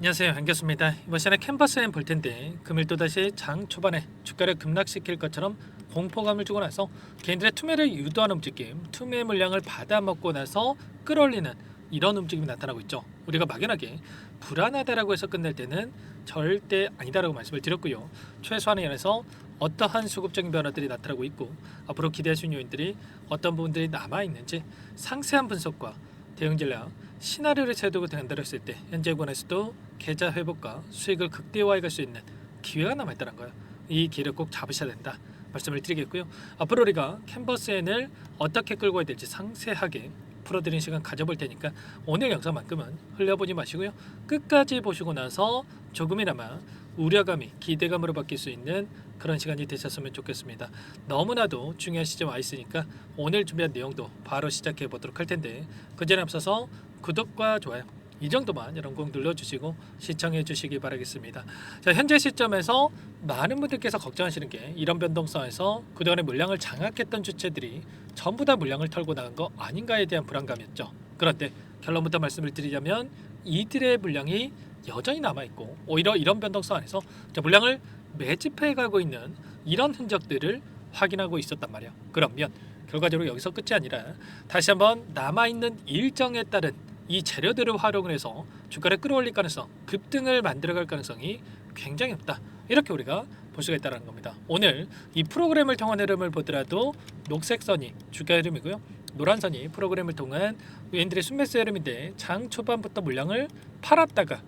안녕하세요, 한교수입니다. 이번 시간에 캔버스엔 볼 텐데 금일 또다시 장 초반에 주가를 급락시킬 것처럼 공포감을 주고 나서 개인들의 투매를 유도하는 움직임, 투매 물량을 받아먹고 나서 끌어올리는 이런 움직임이 나타나고 있죠. 우리가 막연하게 불안하다라고 해서 끝낼 때는 절대 아니다라고 말씀을 드렸고요. 최소한의 연에서 어떠한 수급적인 변화들이 나타나고 있고 앞으로 기대할 수 있는 요인들이 어떤 부분들이 남아있는지 상세한 분석과 대응 전략, 시나리오를 세우고 된다고 했을 때 현재 권에서도 계좌 회복과 수익을 극대화해 갈 수 있는 기회가 남아있다는 거예요. 이 기회를 꼭 잡으셔야 된다 말씀을 드리겠고요. 앞으로 우리가 캔버스엔을 어떻게 끌고 가야 될지 상세하게 풀어드리는 시간 가져볼 테니까 오늘 영상만큼은 흘려보지 마시고요. 끝까지 보시고 나서 조금이나마 우려감이 기대감으로 바뀔 수 있는 그런 시간이 되셨으면 좋겠습니다. 너무나도 중요한 시점 와 있으니까 오늘 준비한 내용도 바로 시작해 보도록 할 텐데 그 전에 앞서서 구독과 좋아요 이 정도만 여러분 꼭 눌러주시고 시청해 주시기 바라겠습니다. 자, 현재 시점에서 많은 분들께서 걱정하시는 게 이런 변동성에서 그동안의 물량을 장악했던 주체들이 전부 다 물량을 털고 나간 거 아닌가에 대한 불안감이었죠. 그런데 결론부터 말씀을 드리자면 이들의 물량이 여전히 남아있고 오히려 이런 변동성 안에서 물량을 매집해 가고 있는 이런 흔적들을 확인하고 있었단 말이에요. 그러면 결과적으로 여기서 끝이 아니라 다시 한번 남아있는 일정에 따른 이 재료들을 활용을 해서 주가를 끌어올릴 가능성, 급등을 만들어갈 가능성이 굉장히 높다. 이렇게 우리가 볼 수가 있다는 겁니다. 오늘 이 프로그램을 통한 흐름을 보더라도 녹색 선이 주가 흐름이고요. 노란 선이 프로그램을 통한 개인들의 순매수 흐름인데 장 초반부터 물량을 팔았다가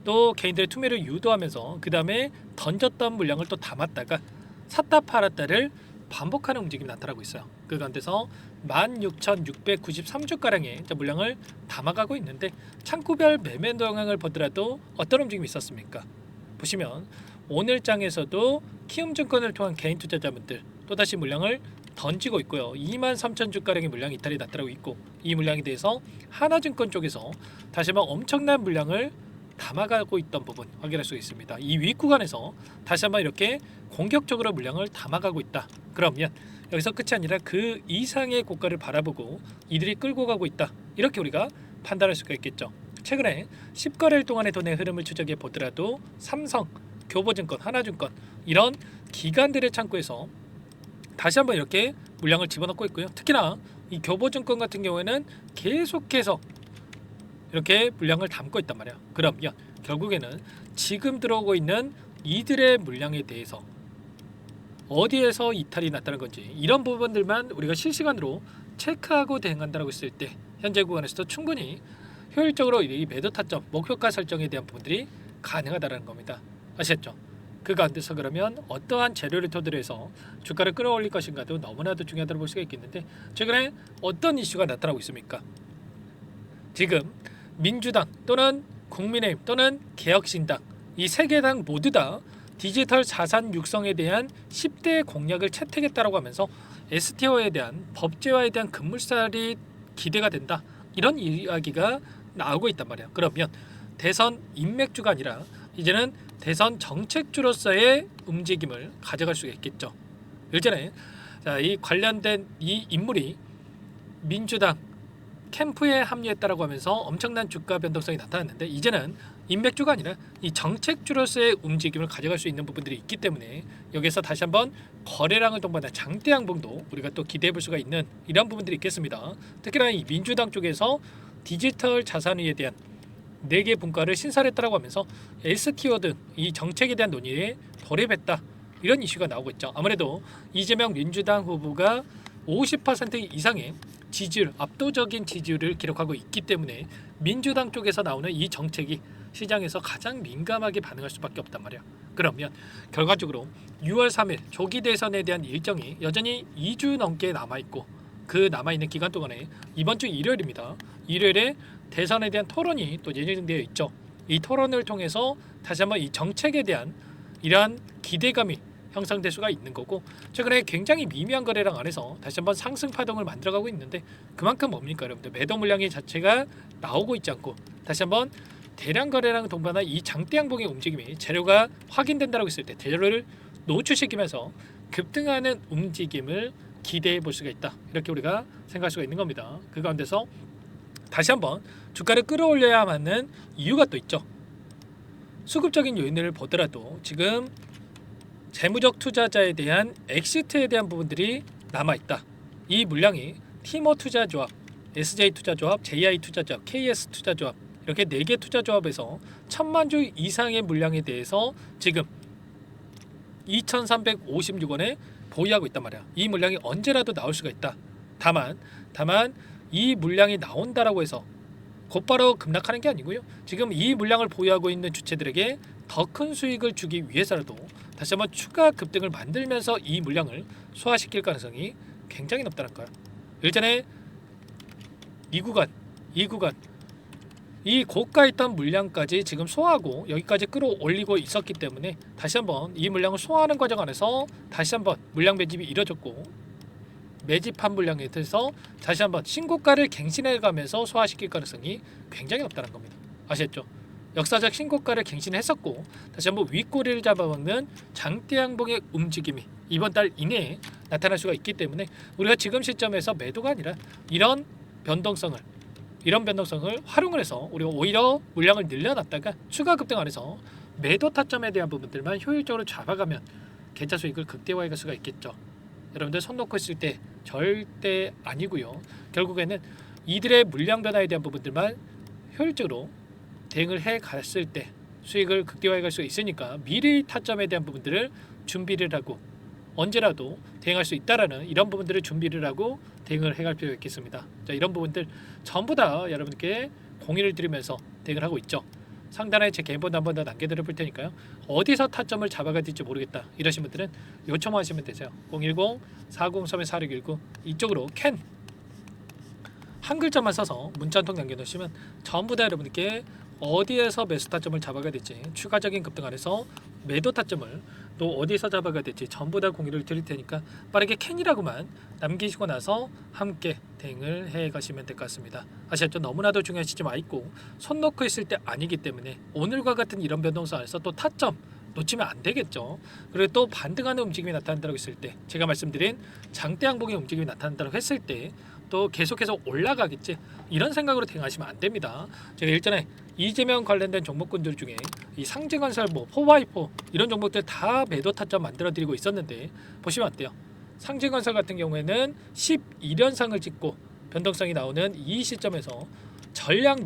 또 개인들의 투매를 유도하면서 그 다음에 던졌던 물량을 또 담았다가 샀다 팔았다를 반복하는 움직임이 나타나고 있어요. 그 가운데서 16,693주가량의 물량을 담아가고 있는데 창구별 매매 동향을 보더라도 어떤 움직임이 있었습니까? 보시면 오늘 장에서도 키움증권을 통한 개인 투자자분들 또다시 물량을 던지고 있고요. 23,000주가량의 물량 이탈이 나타나고 있고 이 물량에 대해서 하나증권 쪽에서 다시 한번 엄청난 물량을 담아가고 있던 부분 확인할 수 있습니다. 이 윗구간에서 다시 한번 이렇게 공격적으로 물량을 담아가고 있다. 그러면 여기서 끝이 아니라 그 이상의 고가를 바라보고 이들이 끌고 가고 있다. 이렇게 우리가 판단할 수가 있겠죠. 최근에 10거래일 동안의 돈의 흐름을 추적해 보더라도 삼성, 교보증권, 하나증권 이런 기관들의 창구에서 다시 한번 이렇게 물량을 집어넣고 있고요. 특히나 이 교보증권 같은 경우에는 계속해서 이렇게 물량을 담고 있단 말이야. 그러면 결국에는 지금 들어오고 있는 이들의 물량에 대해서 어디에서 이탈이 났다는 건지 이런 부분들만 우리가 실시간으로 체크하고 대응한다고 했을 때 현재 구간에서도 충분히 효율적으로 이 매도 타점, 목표가 설정에 대한 부분들이 가능하다는 겁니다. 아시겠죠? 그 가운데서 그러면 어떠한 재료를 토대로 해서 주가를 끌어올릴 것인가도 너무나도 중요하다고 볼 수가 있겠는데 최근에 어떤 이슈가 나타나고 있습니까? 지금 민주당 또는 국민의힘 또는 개혁신당 이 세 개 당 모두 다 디지털 자산 육성에 대한 10대 공약을 채택했다라고 하면서 STO에 대한 법제화에 대한 급물살이 기대가 된다. 이런 이야기가 나오고 있단 말이야. 그러면 대선 인맥주가 아니라 이제는 대선 정책주로서의 움직임을 가져갈 수가 있겠죠. 일전에 이 관련된 이 인물이 민주당 캠프에 합류했다라고 하면서 엄청난 주가 변동성이 나타났는데 이제는 인맥주가 아니라 이 정책주로서의 움직임을 가져갈 수 있는 부분들이 있기 때문에 여기서 다시 한번 거래량을 동반한 장대 양봉도 우리가 또 기대해 볼 수가 있는 이런 부분들이 있겠습니다. 특히나 이 민주당 쪽에서 디지털 자산위에 대한 4개 분과를 신설했다라고 하면서 STO 등 이 정책에 대한 논의에 돌입했다. 이런 이슈가 나오고 있죠. 아무래도 이재명 민주당 후보가 50% 이상의 지지율, 압도적인 지지율을 기록하고 있기 때문에 민주당 쪽에서 나오는 이 정책이 시장에서 가장 민감하게 반응할 수밖에 없단 말이야. 그러면 결과적으로 6월 3일 조기 대선에 대한 일정이 여전히 2주 넘게 남아있고 그 남아있는 기간 동안에 이번 주 일요일입니다. 일요일에 대선에 대한 토론이 또 예정되어 있죠. 이 토론을 통해서 다시 한번 이 정책에 대한 이러한 기대감이 형성될 수가 있는 거고 최근에 굉장히 미미한 거래량 안에서 다시 한번 상승 파동을 만들어가고 있는데 그만큼 뭡니까 여러분들 매도 물량의 자체가 나오고 있지 않고 다시 한번 대량 거래량 동반한 이 장대 양봉의 움직임이 재료가 확인된다고 했을 때 재료를 노출시키면서 급등하는 움직임을 기대해 볼 수가 있다. 이렇게 우리가 생각할 수가 있는 겁니다. 그 가운데서 다시 한번 주가를 끌어올려야 하는 이유가 또 있죠. 수급적인 요인을 보더라도 지금 재무적 투자자에 대한 엑시트에 대한 부분들이 남아있다. 이 물량이 티모 투자조합, SJ 투자조합, JI 투자조합, KS 투자조합 이렇게 4개 투자조합에서 1000만 주 이상의 물량에 대해서 지금 2,356원에 보유하고 있단 말이야. 이 물량이 언제라도 나올 수가 있다. 다만 이 물량이 나온다라고 해서 곧바로 급락하는 게 아니고요. 지금 이 물량을 보유하고 있는 주체들에게 더 큰 수익을 주기 위해서라도 다시 한번 추가 급등을 만들면서 이 물량을 소화시킬 가능성이 굉장히 높다는 거야. 일전에 이 구간 이 고가에 있던 물량까지 지금 소화하고 여기까지 끌어올리고 있었기 때문에 다시 한번 이 물량을 소화하는 과정 안에서 다시 한번 물량 매집이 이뤄졌고 매집한 물량에 대해서 다시 한번 신고가를 갱신해가면서 소화시킬 가능성이 굉장히 높다는 겁니다. 아시겠죠? 역사적 신고가를 갱신했었고 다시 한번 윗꼬리를 잡아먹는 장대 양봉의 움직임이 이번 달 이내에 나타날 수가 있기 때문에 우리가 지금 시점에서 매도가 아니라 이런 변동성을 활용을 해서 우리가 오히려 물량을 늘려놨다가 추가 급등 안에서 매도 타점에 대한 부분들만 효율적으로 잡아가면 계좌 수익을 극대화할 수가 있겠죠. 여러분들 손 놓고 있을 때 절대 아니고요. 결국에는 이들의 물량 변화에 대한 부분들만 효율적으로 대응을 해 갔을 때 수익을 극대화해 갈 수 있으니까 미리 타점에 대한 부분들을 준비를 하고 언제라도 대응할 수 있다라는 이런 부분들을 준비를 하고 대응을 해갈 필요가 있겠습니다. 자, 이런 부분들 전부 다 여러분께 공유를 드리면서 대응을 하고 있죠. 상단에 제 개인번호 한 번 더 남겨드려 볼 테니까요. 어디서 타점을 잡아가야 될지 모르겠다 이러신 분들은 요청하시면 되세요. 010-403-4619 이쪽으로 캔 한 글자만 써서 문자 한 통 남겨놓으시면 전부 다 여러분께 어디에서 매수 타점을 잡아가야 될지 추가적인 급등 안에서 매도 타점을 또 어디에서 잡아가야 될지 전부 다 공유를 드릴 테니까 빠르게 캔이라고만 남기시고 나서 함께 대응을 해 가시면 될 것 같습니다. 아시겠죠? 너무나도 중요한 시점 와 있고 손 놓고 있을 때 아니기 때문에 오늘과 같은 이런 변동성 안에서 또 타점 놓치면 안 되겠죠. 그리고 또 반등하는 움직임이 나타난다고 했을 때 제가 말씀드린 장대 양봉의 움직임이 나타난다고 했을 때 또 계속해서 올라가겠지 이런 생각으로 대응하시면 안 됩니다. 제가 일전에 이재명 관련된 종목군들 중에 이 상징건설 뭐 4x4 이런 종목들 다 매도 타점 만들어 드리고 있었는데 보시면 어때요? 상징건설 같은 경우에는 12년상을 찍고 변동성이 나오는 이 시점에서 전량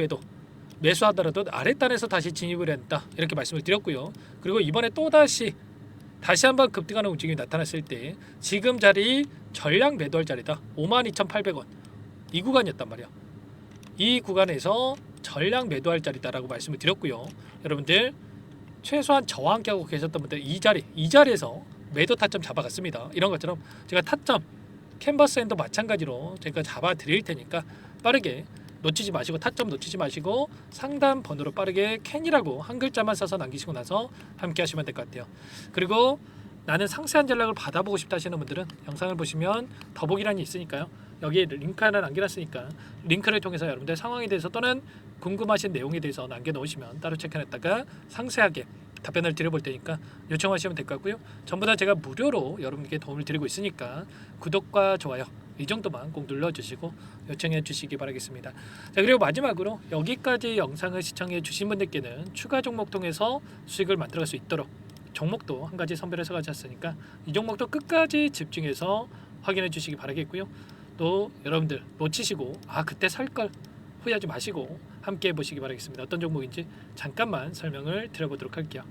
매수하더라도 아랫단에서 다시 진입을 했다 이렇게 말씀을 드렸고요. 그리고 이번에 또 다시 한번 급등하는 움직임이 나타났을 때 지금 자리 전량 매도할 자리다 52,800원 이 구간이었단 말이야. 이 구간에서 전량 매도할 자리다라고 말씀을 드렸고요. 여러분들 최소한 저와 함께 하고 계셨던 분들 이 자리에서 매도 타점 잡아갔습니다. 이런 것처럼 제가 타점 캔버스 앤도 마찬가지로 제가 잡아 드릴 테니까 빠르게 놓치지 마시고 타점 놓치지 마시고 상단 번호로 빠르게 캔이라고 한 글자만 써서 남기시고 나서 함께 하시면 될 것 같아요. 그리고 나는 상세한 전략을 받아보고 싶다 하시는 분들은 영상을 보시면 더보기란이 있으니까요. 여기에 링크 하나 남겨놨으니까 링크를 통해서 여러분들 상황에 대해서 또는 궁금하신 내용에 대해서 남겨놓으시면 따로 체크했다가 상세하게 답변을 드려볼 테니까 요청하시면 될 것 같고요. 전부 다 제가 무료로 여러분께 도움을 드리고 있으니까 구독과 좋아요 이 정도만 꼭 눌러주시고 요청해 주시기 바라겠습니다. 자, 그리고 마지막으로 여기까지 영상을 시청해 주신 분들께는 추가 종목 통해서 수익을 만들어갈 수 있도록 종목도 한 가지 선별해서 가져왔으니까 이 종목도 끝까지 집중해서 확인해 주시기 바라겠고요. 또 여러분들 놓치시고 그때 살걸 후회하지 마시고 함께 해보시기 바라겠습니다. 어떤 종목인지 잠깐만 설명을 드려보도록 할게요.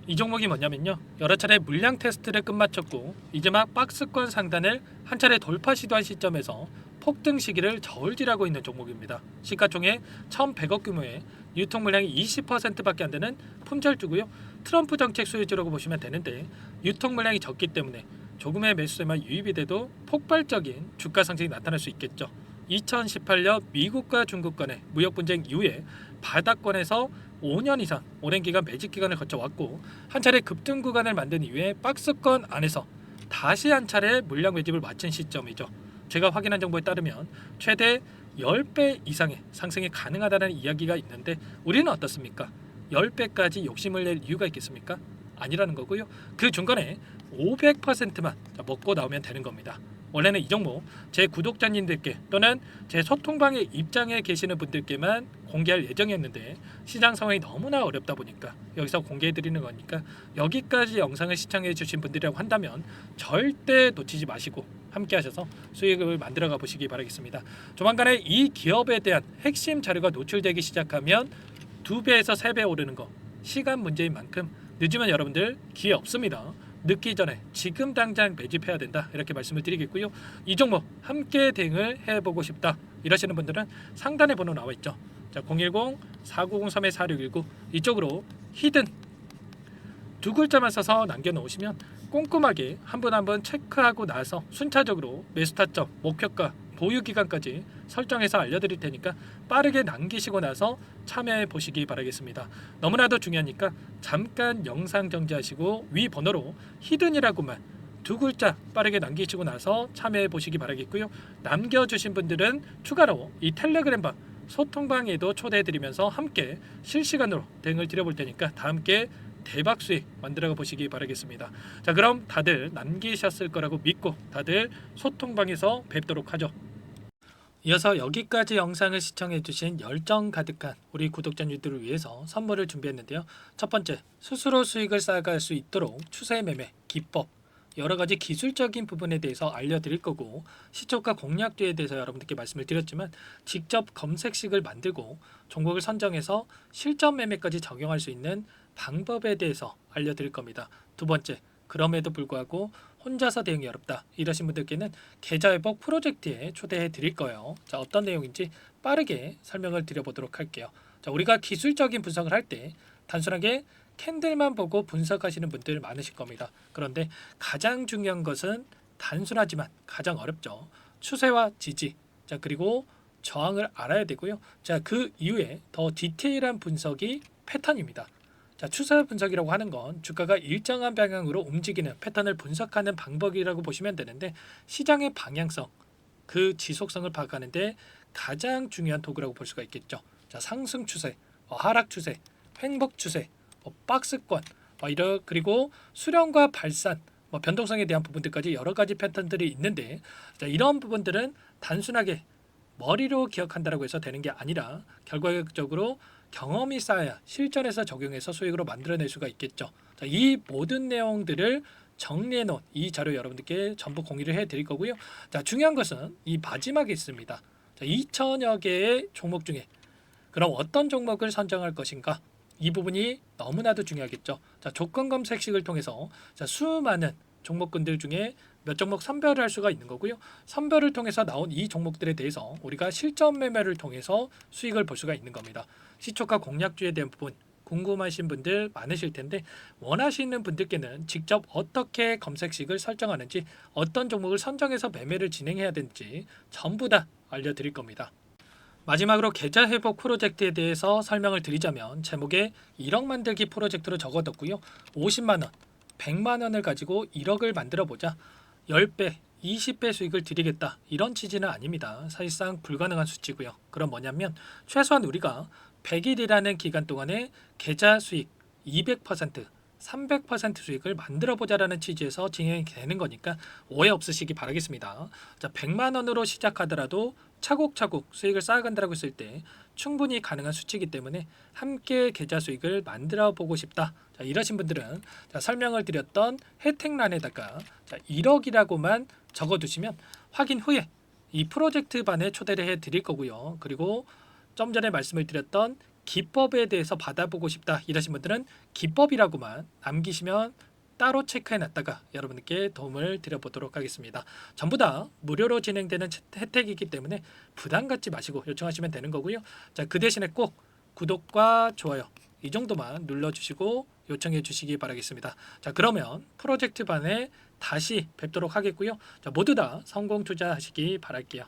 이 종목이 뭐냐면요, 여러 차례 물량 테스트를 끝마쳤고 이제 막 박스권 상단을 한 차례 돌파 시도한 시점에서 폭등 시기를 저울질하고 있는 종목입니다. 시가총액 1,100억 규모의 유통 물량이 20%밖에 안 되는 품절주고요. 트럼프 정책 수혜주라고 보시면 되는데 유통 물량이 적기 때문에 조금의 매수세만 유입이 돼도 폭발적인 주가 상승이 나타날 수 있겠죠. 2018년 미국과 중국 간의 무역 분쟁 이후에 바닥권에서 5년 이상 오랜 기간 매집 기간을 거쳐왔고 한 차례 급등 구간을 만든 이후에 박스권 안에서 다시 한 차례 물량 매집을 마친 시점이죠. 제가 확인한 정보에 따르면 최대 10배 이상의 상승이 가능하다는 이야기가 있는데 우리는 어떻습니까? 10배까지 욕심을 낼 이유가 있겠습니까? 아니라는 거고요. 그 중간에 500%만 먹고 나오면 되는 겁니다. 원래는 이 종목 제 구독자님들께 또는 제 소통방에 입장에 계시는 분들께만 공개할 예정이었는데 시장 상황이 너무나 어렵다 보니까 여기서 공개해드리는 거니까 여기까지 영상을 시청해 주신 분들이라고 한다면 절대 놓치지 마시고 함께 하셔서 수익을 만들어가 보시기 바라겠습니다. 조만간에 이 기업에 대한 핵심 자료가 노출되기 시작하면 2배에서 3배 오르는 거 시간 문제인 만큼 늦으면 여러분들 기회 없습니다. 늦기 전에 지금 당장 매집해야 된다 이렇게 말씀을 드리겠고요. 이 종목 함께 대응을 해보고 싶다 이러시는 분들은 상단에 번호 나와 있죠. 자, 010-4903-4619 이쪽으로 히든 두 글자만 써서 남겨놓으시면 꼼꼼하게 한 분 한 분 체크하고 나서 순차적으로 매수 타점, 목표가, 보유 기간까지 설정해서 알려드릴 테니까 빠르게 남기시고 나서 참여해 보시기 바라겠습니다. 너무나도 중요하니까 잠깐 영상 정지하시고 위 번호로 히든이라고만 두 글자 빠르게 남기시고 나서 참여해 보시기 바라겠고요. 남겨주신 분들은 추가로 이 텔레그램방 소통방에도 초대해드리면서 함께 실시간으로 대응을 드려볼 테니까 다 함께 대박 수익 만들어 보시기 바라겠습니다. 자, 그럼 다들 남기셨을 거라고 믿고 다들 소통방에서 뵙도록 하죠. 이어서 여기까지 영상을 시청해주신 열정 가득한 우리 구독자님들을 위해서 선물을 준비했는데요. 첫 번째, 스스로 수익을 쌓아갈 수 있도록 추세 매매 기법 여러 가지 기술적인 부분에 대해서 알려드릴 거고, 시초가 공략주에 대해서 여러분들께 말씀을 드렸지만 직접 검색식을 만들고 종목을 선정해서 실전 매매까지 적용할 수 있는 방법에 대해서 알려드릴 겁니다. 두 번째, 그럼에도 불구하고 혼자서 대응이 어렵다 이러신 분들께는 계좌회복 프로젝트에 초대해 드릴 거예요. 자, 어떤 내용인지 빠르게 설명을 드려보도록 할게요. 자, 우리가 기술적인 분석을 할 때 단순하게 캔들만 보고 분석하시는 분들 많으실 겁니다. 그런데 가장 중요한 것은 단순하지만 가장 어렵죠. 추세와 지지, 자, 그리고 저항을 알아야 되고요. 자, 그 이후에 더 디테일한 분석이 패턴입니다. 자, 추세 분석이라고 하는 건 주가가 일정한 방향으로 움직이는 패턴을 분석하는 방법이라고 보시면 되는데, 시장의 방향성, 그 지속성을 파악하는데 가장 중요한 도구라고 볼 수가 있겠죠. 자, 상승 추세, 하락 추세, 횡복 추세, 박스권, 그리고 수렴과 발산, 변동성에 대한 부분들까지 여러 가지 패턴들이 있는데, 자, 이런 부분들은 단순하게 머리로 기억한다고 해서 되는 게 아니라 결과적으로 경험이 쌓아야 실전에서 적용해서 수익으로 만들어낼 수가 있겠죠. 자, 이 모든 내용들을 정리해 놓은 이 자료 여러분들께 전부 공유를 해 드릴 거고요. 자, 중요한 것은 이 마지막에 있습니다. 자, 2천여 개의 종목 중에 그럼 어떤 종목을 선정할 것인가? 이 부분이 너무나도 중요하겠죠. 자, 조건 검색식을 통해서 자, 수많은 종목군들 중에 몇 종목 선별을 할 수가 있는 거고요. 선별을 통해서 나온 이 종목들에 대해서 우리가 실전 매매를 통해서 수익을 볼 수가 있는 겁니다. 시초가 공략주에 대한 부분 궁금하신 분들 많으실 텐데, 원하시는 분들께는 직접 어떻게 검색식을 설정하는지, 어떤 종목을 선정해서 매매를 진행해야 되는지 전부 다 알려드릴 겁니다. 마지막으로 계좌 회복 프로젝트에 대해서 설명을 드리자면, 제목에 1억 만들기 프로젝트로 적어뒀고요. 50만 원, 100만 원을 가지고 1억을 만들어 보자. 10배, 20배 수익을 드리겠다 이런 취지는 아닙니다. 사실상 불가능한 수치고요. 그럼 뭐냐면 최소한 우리가 100일이라는 기간 동안에 계좌 수익 200%, 300% 수익을 만들어 보자라는 취지에서 진행이 되는 거니까 오해 없으시기 바라겠습니다. 자, 100만 원으로 시작하더라도 차곡차곡 수익을 쌓아간다고 했을 때 충분히 가능한 수치이기 때문에 함께 계좌 수익을 만들어 보고 싶다. 자, 이러신 분들은 자, 설명을 드렸던 혜택란에다가 자, 1억이라고만 적어두시면 확인 후에 이 프로젝트 반에 초대를 해 드릴 거고요. 그리고 좀 전에 말씀을 드렸던 기법에 대해서 받아보고 싶다 이러신 분들은 기법이라고만 남기시면 따로 체크해 놨다가 여러분께 도움을 드려보도록 하겠습니다. 전부 다 무료로 진행되는 혜택이기 때문에 부담 갖지 마시고 요청하시면 되는 거고요. 자, 그 대신에 꼭 구독과 좋아요 이 정도만 눌러주시고 요청해 주시기 바라겠습니다. 자, 그러면 프로젝트 반에 다시 뵙도록 하겠고요. 자, 모두 다 성공 투자하시기 바랄게요.